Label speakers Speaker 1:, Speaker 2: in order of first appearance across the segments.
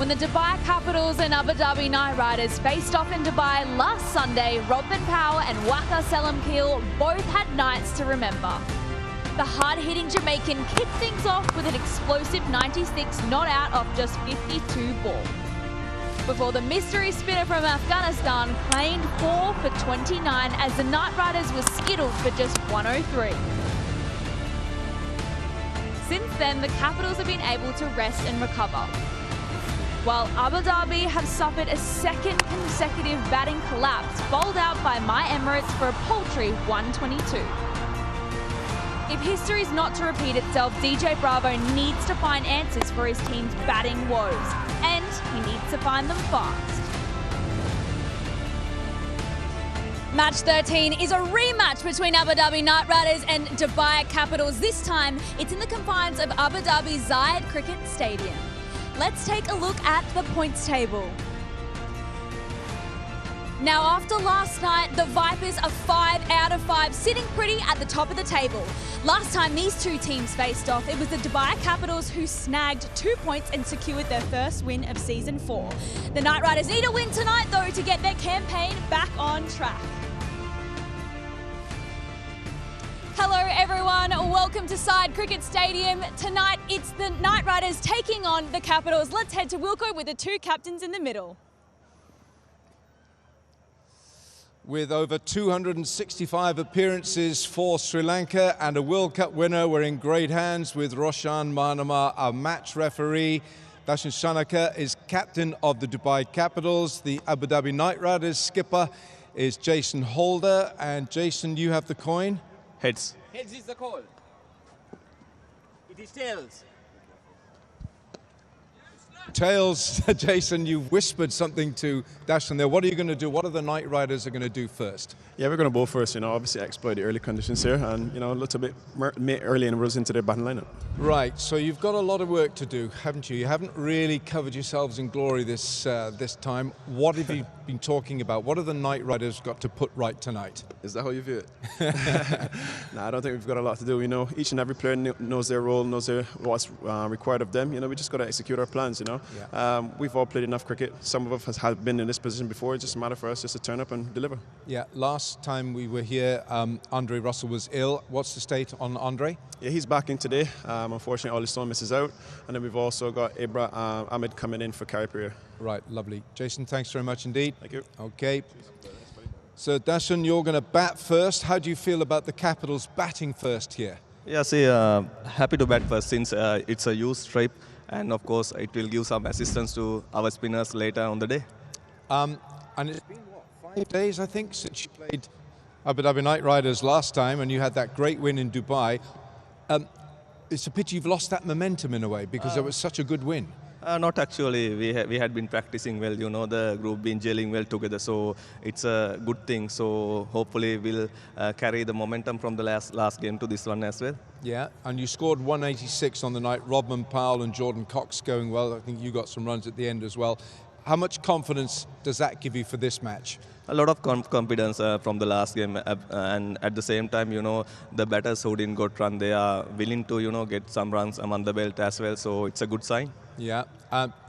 Speaker 1: When the Dubai Capitals and Abu Dhabi Knight Riders faced off in Dubai last Sunday, Robin Powell and Waqar Salamkheil both had nights to remember. The hard-hitting Jamaican kicked things off with an explosive 96 not out off just 52 ball, before the mystery spinner from Afghanistan claimed 4 for 29 as the Knight Riders were skittled for just 103. Since then, the Capitals have been able to rest and recover, while Abu Dhabi have suffered a second consecutive batting collapse, bowled out by my Emirates for a paltry 122. If history is not to repeat itself, DJ Bravo needs to find answers for his team's batting woes, and he needs to find them fast. Match 13 is a rematch between Abu Dhabi Knight Riders and Dubai Capitals. This time, it's in the confines of Abu Dhabi Zayed Cricket Stadium. Let's take a look at the points table. Now, after last night, the Vipers are 5 out of 5, sitting pretty at the top of the table. Last time these two teams faced off, it was the Dubai Capitals who snagged 2 points and secured their first win of Season 4. The Knight Riders need a win tonight, though, to get their campaign back on track. Hello everyone, welcome to Zayed Cricket Stadium. Tonight it's the Knight Riders taking on the Capitals. Let's head to Wilco with the two captains in the middle.
Speaker 2: With over 265 appearances for Sri Lanka and a World Cup winner, we're in great hands with Roshan Manama, our match referee. Darshan Shanaka is captain of the Dubai Capitals. The Abu Dhabi Knight Riders skipper is Jason Holder. And Jason, you have the coin?
Speaker 3: Heads.
Speaker 4: Heads is the call. It is tails.
Speaker 2: Tails, Jason, you whispered something to Darshan there. What are you going to do? What are the Knight Riders going to do first?
Speaker 3: Yeah, we're going to bowl first, obviously exploit the early conditions here and, a little bit early and rose into their batting lineup.
Speaker 2: Right, so you've got a lot of work to do, haven't you? You haven't really covered yourselves in glory this time. What have you been talking about? What have the Knight Riders got to put right tonight?
Speaker 3: Is that how you view it? No, I don't think we've got a lot to do. Each and every player knows their role, knows what's required of them. We just got to execute our plans, Yeah. We've all played enough cricket. Some of us have been in this position before. It's just a matter for us just to turn up and deliver. Yeah,
Speaker 2: last time we were here, Andre Russell was ill. What's the state on Andre?
Speaker 3: Yeah, he's back in today. Unfortunately, Ollie Stone misses out. And then we've also got Ahmed coming in for Karipur.
Speaker 2: Right, lovely. Jason, thanks very much indeed.
Speaker 3: Thank you.
Speaker 2: Okay. So, Darshan, you're going to bat first. How do you feel about the Capitals batting first here?
Speaker 5: Yeah, happy to bat first since it's a used strip. And of course, it will give some assistance to our spinners later on the day.
Speaker 2: And it's been, 5 days, I think, since you played Abu Dhabi Knight Riders last time, and you had that great win in Dubai. It's a pity you've lost that momentum in a way, because it was such a good win.
Speaker 5: Not actually. We had been practicing well, the group been gelling well together, so it's a good thing. So hopefully we'll carry the momentum from the last game to this one as well.
Speaker 2: Yeah, and you scored 186 on the night. Robin Powell and Jordan Cox going well. I think you got some runs at the end as well. How much confidence does that give you for this match?
Speaker 5: A lot of confidence from the last game, and at the same time, the batters who didn't got run, they are willing to, get some runs among the belt as well. So it's a good sign.
Speaker 2: Yeah.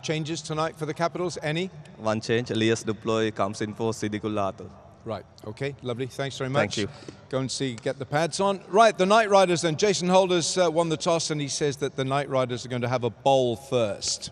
Speaker 2: Changes tonight for the Capitals? Any?
Speaker 5: One change. Elias Duploy comes in for Siddiqul Atal.
Speaker 2: Right. Okay. Lovely. Thanks very much.
Speaker 5: Thank you.
Speaker 2: Go and get the pads on. Right. The Knight Riders then. Jason Holders won the toss, and he says that the Knight Riders are going to have a bowl first.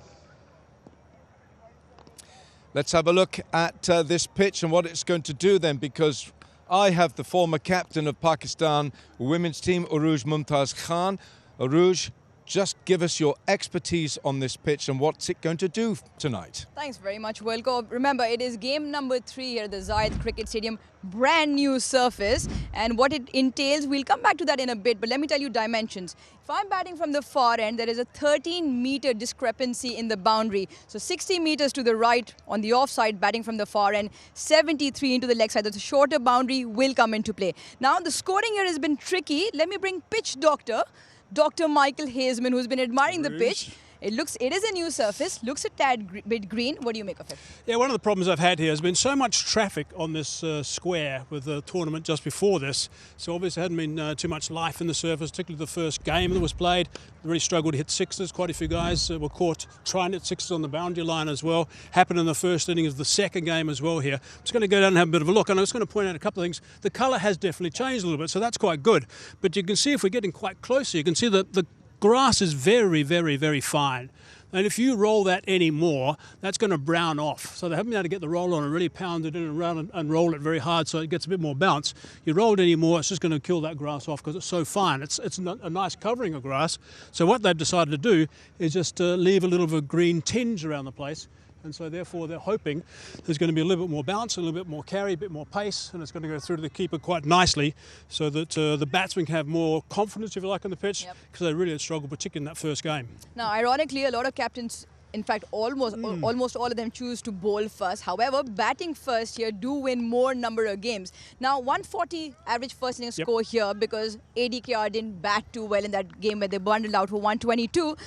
Speaker 2: Let's have a look at this pitch and what it's going to do then, because I have the former captain of Pakistan women's team, Aruj Mumtaz Khan. Aruj, just give us your expertise on this pitch and what's it going to do tonight.
Speaker 6: Thanks very much, Wilco. Remember, it is game number 3 here at the Zayed Cricket Stadium. Brand new surface, and what it entails, we'll come back to that in a bit, but let me tell you dimensions. If I'm batting from the far end, there is a 13-meter discrepancy in the boundary. So 60 meters to the right on the offside, batting from the far end, 73 into the leg side. The shorter boundary will come into play. Now, the scoring here has been tricky. Let me bring pitch doctor, Dr. Michael Hazeman, who's been admiring the pitch. It is a new surface, looks a tad bit green. What do you make of it?
Speaker 7: Yeah, one of the problems I've had here has been so much traffic on this square with the tournament just before this. So obviously there hadn't been too much life in the surface, particularly the first game that was played. Really struggled to hit sixes. Quite a few guys were caught trying to hit sixes on the boundary line as well. Happened in the first inning of the second game as well here. I'm just going to go down and have a bit of a look. And I was going to point out a couple of things. The colour has definitely changed a little bit, so that's quite good. But you can see if we're getting quite close here, you can see that the grass is very, very, very fine. And if you roll that anymore, that's going to brown off. So they haven't been able to get the roll on and really pound it in and around and roll it very hard so it gets a bit more bounce. You roll it anymore, it's just going to kill that grass off because it's so fine. It's a nice covering of grass. So what they've decided to do is just leave a little bit of a green tinge around the place. And so therefore they're hoping there's going to be a little bit more bounce, a little bit more carry, a bit more pace, and it's going to go through to the keeper quite nicely so that the batsmen can have more confidence, if you like, on the pitch, because they really had struggled, particularly in that first game.
Speaker 6: Now, ironically, a lot of captains, in fact, almost all of them choose to bowl first. However, batting first here do win more number of games. Now, 140 average first innings score here because ADKR didn't bat too well in that game where they bundled out for 122.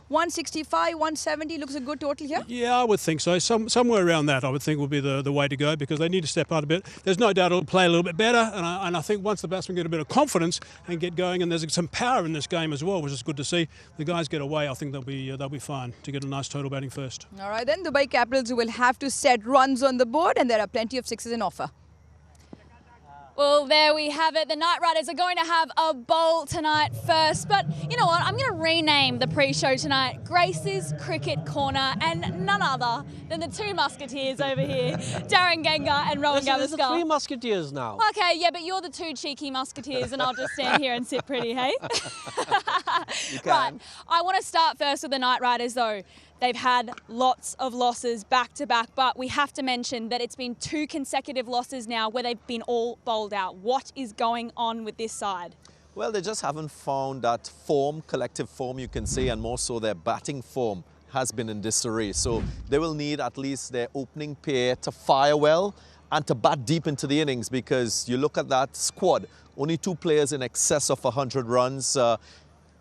Speaker 6: 165, 170 looks a good total here?
Speaker 7: Yeah, I would think so. Somewhere around that I would think would be the way to go because they need to step out a bit. There's no doubt it'll play a little bit better and I think once the batsmen get a bit of confidence and get going, and there's some power in this game as well, which is good to see. The guys get away, I think they'll be fine to get a nice total batting first.
Speaker 6: All right, then Dubai Capitals will have to set runs on the board and there are plenty of sixes in offer.
Speaker 1: Well, there we have it. The Knight Riders are going to have a bowl tonight first. But you know what? I'm going to rename the pre-show tonight Grace's Cricket Corner, and none other than the two Musketeers over here, Darren Gengar and Rowan Gavaskar.
Speaker 8: There's the three Musketeers now.
Speaker 1: Okay, yeah, but you're the two cheeky Musketeers and I'll just stand here and sit pretty, hey? Right. I want to start first with the Knight Riders, though. They've had lots of losses back-to-back, but we have to mention that it's been 2 consecutive losses now where they've been all bowled out. What is going on with this side?
Speaker 9: Well, they just haven't found that form, collective form, you can say, and more so their batting form has been in disarray. So they will need at least their opening pair to fire well and to bat deep into the innings because you look at that squad, only 2 players in excess of 100 runs.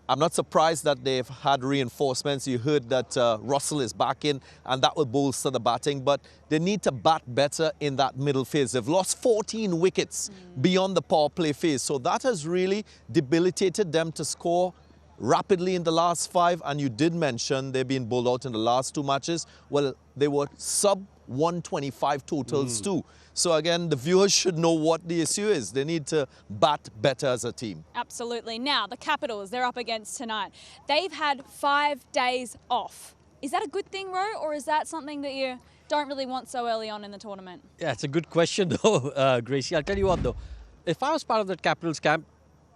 Speaker 9: I'm not surprised that they've had reinforcements. You heard that Russell is back in and that will bolster the batting, but they need to bat better in that middle phase. They've lost 14 wickets beyond the power play phase, so that has really debilitated them to score rapidly in the last 5, and you did mention they've been bowled out in the last 2 matches. Well, they were sub 125 totals too. So again, the viewers should know what the issue is. They need to bat better as a team.
Speaker 1: Absolutely. Now, the Capitals, they're up against tonight. They've had 5 days off. Is that a good thing, Ro, or is that something that you don't really want so early on in the tournament?
Speaker 8: Yeah, it's a good question though, Gracie. I'll tell you what though, if I was part of that Capitals camp,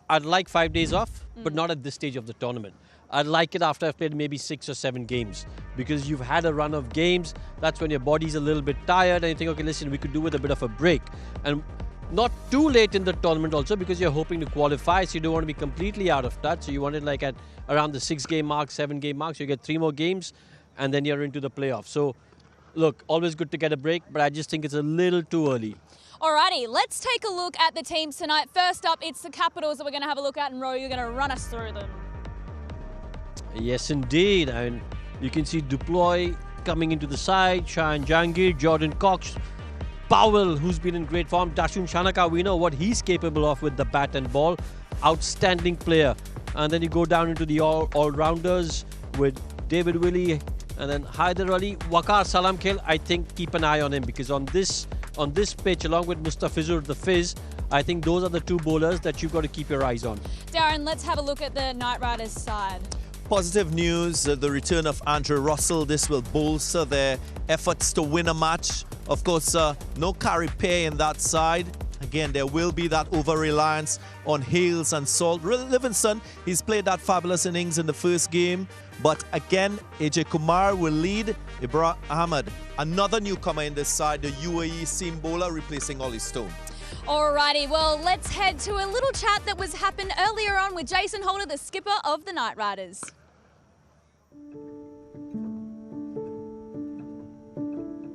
Speaker 8: I'd like 5 days off, but not at this stage of the tournament. I'd like it after I've played maybe 6 or 7 games because you've had a run of games. That's when your body's a little bit tired and you think, okay, listen, we could do with a bit of a break. And not too late in the tournament also because you're hoping to qualify, so you don't want to be completely out of touch. So you want it like at around the 6-game mark, 7-game mark, so you get 3 more games and then you're into the playoffs. So look, always good to get a break, but I just think it's a little too early.
Speaker 1: Alrighty, let's take a look at the teams tonight. First up, it's the Capitals that we're going to have a look at, and Ro, you're going to run us through them.
Speaker 8: Yes, indeed. And you can see Duploy coming into the side, Shahan Jahangir, Jordan Cox, Powell, who's been in great form, Dashun Shanaka, we know what he's capable of with the bat and ball. Outstanding player. And then you go down into the all-rounders with David Willey and then Haider Ali, Waqar Salamkhail. I think keep an eye on him because on this pitch, along with Mustafizur the Fizz, I think those are the 2 bowlers that you've got to keep your eyes on.
Speaker 1: Darren, let's have a look at the Knight Riders side.
Speaker 9: Positive news, the return of Andrew Russell. This will bolster their efforts to win a match. Of course, no carry pair in that side. Again, there will be that over-reliance on Hales and Salt. Livingston, he's played that fabulous innings in the first game. But again, AJ Kumar will lead. Ibrahim Ahmed, another newcomer in this side, the UAE seam bowler, replacing Ollie Stone.
Speaker 1: Alrighty, well, let's head to a little chat that was happened earlier on with Jason Holder, the skipper of the Knight Riders.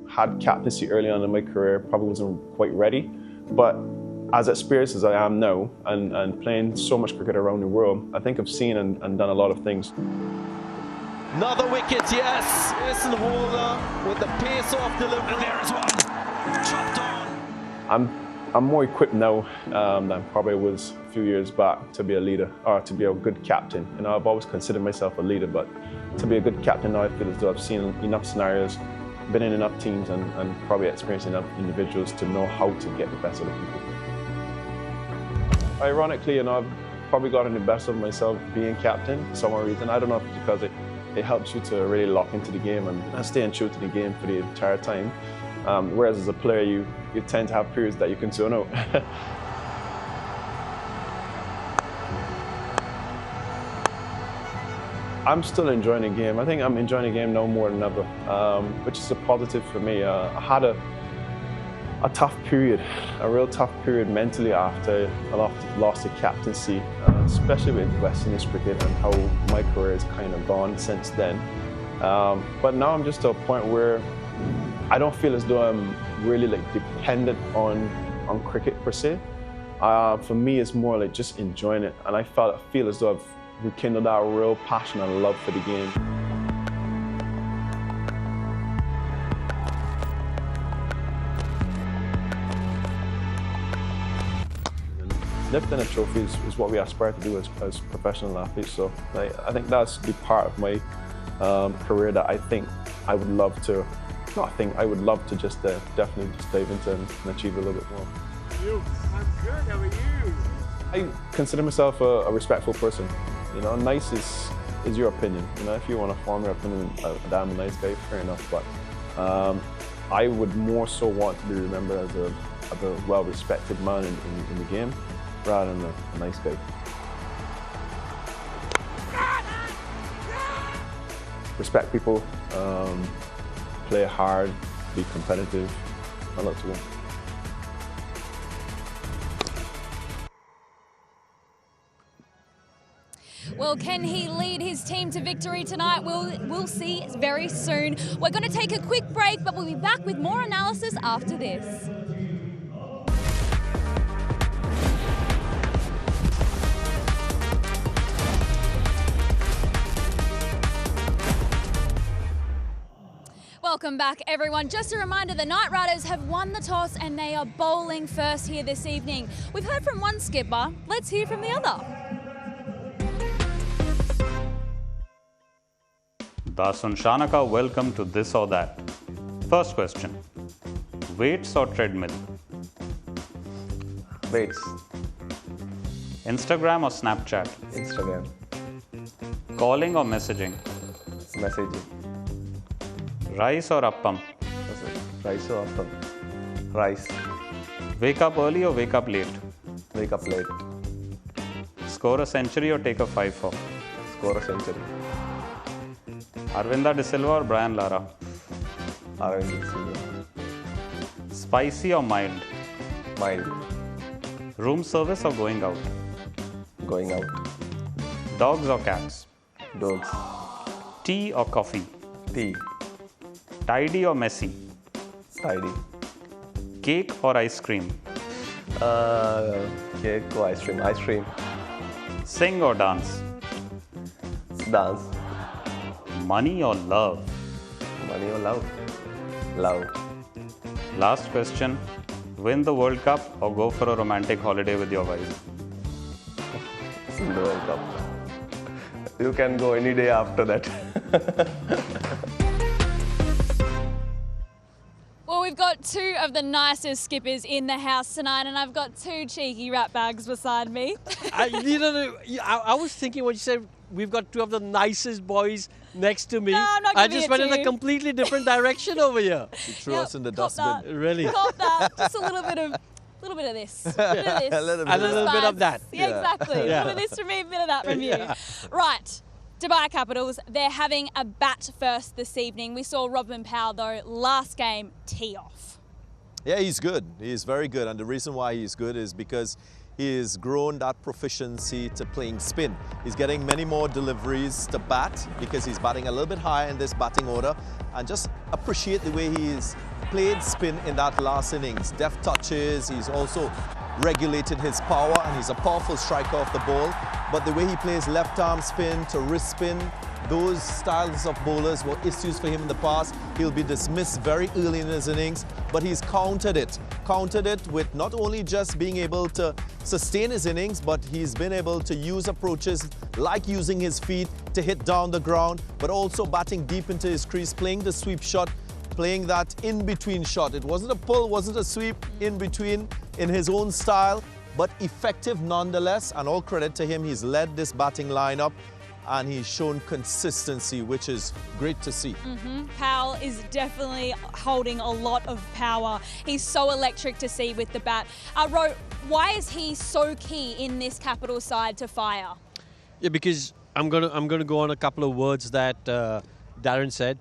Speaker 3: Had captaincy early on in my career, probably wasn't quite ready, but as experienced as I am now and playing so much cricket around the world, I think I've seen and done a lot of things.
Speaker 9: Another wicket, yes. Listen, Holder with the pace of delivery. And there is one. Chopped on.
Speaker 3: I'm more equipped now than probably was a few years back to be a leader or to be a good captain. You know, I've always considered myself a leader, but to be a good captain now, I feel as though I've seen enough scenarios, been in enough teams, and probably experienced enough individuals to know how to get the best of the people. Ironically, you know, I've probably gotten the best of myself being captain for some reason. I don't know if it's because it helps you to really lock into the game and staying true to the game for the entire time. Whereas as a player, you tend to have periods that you can zone out. I'm still enjoying the game. I think I'm enjoying the game now more than ever, which is a positive for me. I had a tough period, a real tough period mentally after I lost the captaincy, especially with West Indies cricket and how my career has kind of gone since then. But now I'm just at a point where I don't feel as though I'm really like dependent on cricket per se. For me, it's more like just enjoying it, and I feel as though I've rekindled that real passion and love for the game. Lifting a trophy is what we aspire to do as professional athletes. So I think that's the part of my career that I think I would love to. I would love to just definitely just dive into and achieve a little bit more.
Speaker 4: I'm good. How are you?
Speaker 3: I consider myself a respectful person. You know, nice is your opinion. You know, if you want to form your opinion that I'm a nice guy, fair enough. But I would more so want to be remembered as a well-respected man in the game, rather than a nice guy. Respect people, play hard, be competitive. I love to win.
Speaker 1: Well, can he lead his team to victory tonight? We'll see very soon. We're going to take a quick break, but we'll be back with more analysis after this. Welcome back, everyone. Just a reminder, the Knight Riders have won the toss and they are bowling first here this evening. We've heard from one skipper. Let's hear from the other.
Speaker 10: Dasun Shanaka, welcome to This or That. First question, weights or treadmill?
Speaker 5: Weights.
Speaker 10: Instagram or Snapchat?
Speaker 5: Instagram.
Speaker 10: Calling or messaging?
Speaker 5: Messaging.
Speaker 10: Rice or appam?
Speaker 5: Rice or appam? Rice.
Speaker 10: Wake up early or wake up late?
Speaker 5: Wake up late.
Speaker 10: Score a century or take a 5-4?
Speaker 5: Score a century.
Speaker 10: Arvinda De Silva or Brian Lara?
Speaker 5: Arvinda De Silva.
Speaker 10: Spicy or mild?
Speaker 5: Mild.
Speaker 10: Room service or going out?
Speaker 5: Going out.
Speaker 10: Dogs or cats?
Speaker 5: Dogs.
Speaker 10: Tea or coffee?
Speaker 5: Tea.
Speaker 10: Tidy or messy?
Speaker 5: Tidy.
Speaker 10: Cake or ice cream?
Speaker 5: Cake or ice cream? Ice cream.
Speaker 10: Sing or dance?
Speaker 5: Dance.
Speaker 10: Money or love?
Speaker 5: Money or love? Love.
Speaker 10: Last question. Win the World Cup or go for a romantic holiday with your wife?
Speaker 5: Win the World Cup. You can go any day after that.
Speaker 1: Well, we've got two of the nicest skippers in the house tonight, and I've got two cheeky rat bags beside me.
Speaker 8: I was thinking when you said we've got two of the nicest boys next to me.
Speaker 1: No, I'm not
Speaker 8: I
Speaker 1: giving
Speaker 8: just
Speaker 1: it
Speaker 8: went
Speaker 1: to
Speaker 8: in a
Speaker 1: you.
Speaker 8: completely different direction over here.
Speaker 9: You threw us in the dustbin.
Speaker 1: That.
Speaker 8: Really?
Speaker 1: Cop that. Just a little bit of this. A bit of this.
Speaker 9: A little bit
Speaker 8: And a little bit of that.
Speaker 1: Yeah, exactly.
Speaker 8: Yeah.
Speaker 1: A little bit of this from me, a bit of that from you. Right. Dubai Capitals, they're having a bat first this evening. We saw Robin Powell, though, last game tee off.
Speaker 9: Yeah, he's good. He's very good. And the reason why he's good is because he has grown that proficiency to playing spin. He's getting many more deliveries to bat because he's batting a little bit higher in this batting order. And just appreciate the way he's played spin in that last innings. Deft touches, he's also regulated his power, and he's a powerful striker off the ball. But the way he plays left arm spin to wrist spin, those styles of bowlers were issues for him in the past. He'll be dismissed very early in his innings, but he's countered it with not only just being able to sustain his innings, but he's been able to use approaches like using his feet to hit down the ground, but also batting deep into his crease, playing the sweep shot, playing that in-between shot. It wasn't a pull, wasn't a sweep, in between, in his own style, but effective nonetheless, and all credit to him. He's led this batting lineup and he's shown consistency, which is great to see.
Speaker 1: Powell is definitely holding a lot of power. He's so electric to see with the bat. Ro, why is he so key in this Capital side to fire?
Speaker 8: Yeah, because I'm gonna go on a couple of words that Darren said.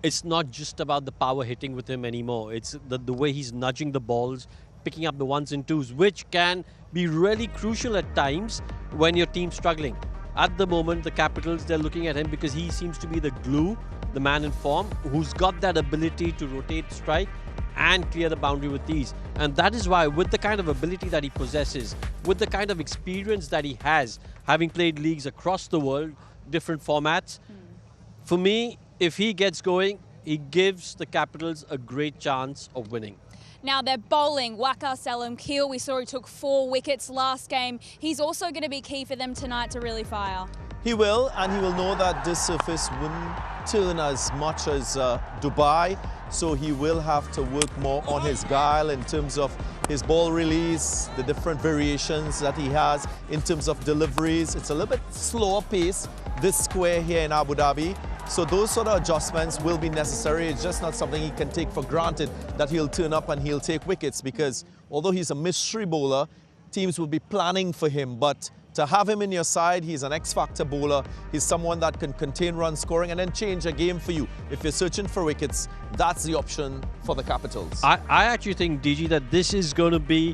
Speaker 8: It's not just about the power hitting with him anymore. It's the way he's nudging the balls, picking up the ones and twos, which can be really crucial at times when your team's struggling. At the moment, the Capitals, they're looking at him because he seems to be the glue, the man in form, who's got that ability to rotate strike and clear the boundary with ease. And that is why, with the kind of ability that he possesses, with the kind of experience that he has, having played leagues across the world, different formats, for me, if he gets going, he gives the Capitals a great chance of winning.
Speaker 1: Now they're bowling Waqar Salam-Keel. We saw he took 4 wickets last game. He's also going to be key for them tonight to really fire.
Speaker 9: He will, and he will know that this surface wouldn't turn as much as Dubai, so he will have to work more on his guile in terms of his ball release, the different variations that he has in terms of deliveries. It's a little bit slower pace, this square here in Abu Dhabi. So those sort of adjustments will be necessary. It's just not something he can take for granted that he'll turn up and he'll take wickets, because although he's a mystery bowler, teams will be planning for him. But to have him in your side, he's an X-factor bowler. He's someone that can contain run scoring and then change a game for you. If you're searching for wickets, that's the option for the Capitals.
Speaker 8: I actually think, DG, that this is going to be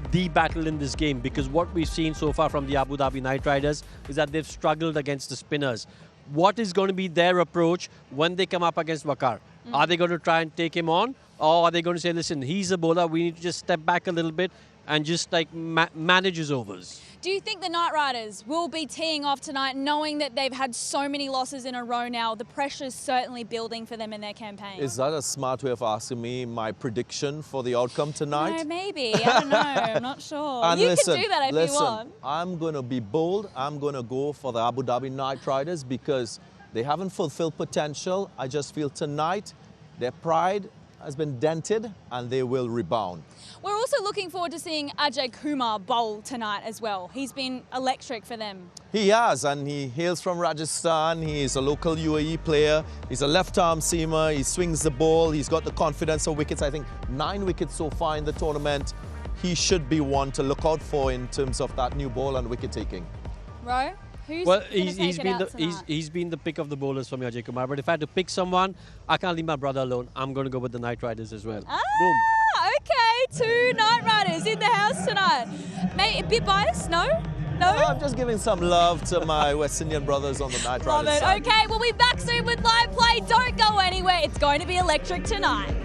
Speaker 8: the battle in this game, because what we've seen so far from the Abu Dhabi Knight Riders is that they've struggled against the spinners. What is going to be their approach when they come up against Waqar? Are they going to try and take him on? Or are they going to say, listen, he's a bowler, we need to just step back a little bit and just like manage his overs?
Speaker 1: Do you think the Knight Riders will be teeing off tonight, knowing that they've had so many losses in a row now? The pressure's certainly building for them in their campaign.
Speaker 9: Is that a smart way of asking me my prediction for the outcome tonight?
Speaker 1: No, maybe. I don't know. I'm not sure.
Speaker 9: And
Speaker 1: you
Speaker 9: listen,
Speaker 1: can do that if you want.
Speaker 9: I'm going to be bold. I'm going to go for the Abu Dhabi Knight Riders because they haven't fulfilled potential. I just feel tonight their pride has been dented and they will rebound.
Speaker 1: We're also looking forward to seeing Ajay Kumar bowl tonight as well. He's been electric for them.
Speaker 9: He has, and he hails from Rajasthan. He is a local UAE player. He's a left-arm seamer. He swings the ball. He's got the confidence of wickets. I think 9 wickets so far in the tournament. He should be one to look out for in terms of that new ball and wicket taking.
Speaker 1: Ro? Who's
Speaker 8: he's been the pick of the bowlers for me, Ajay Kumar. But if I had to pick someone, I can't leave my brother alone. I'm going to go with the Knight Riders as well. Boom.
Speaker 1: Okay, 2 Knight Riders in the house tonight. Mate, a bit biased? No? No?
Speaker 9: I'm just giving some love to my West Indian brothers on the Knight Riders
Speaker 1: Love it.
Speaker 9: side.
Speaker 1: Okay, we'll be back soon with live play. Don't go anywhere. It's going to be electric tonight.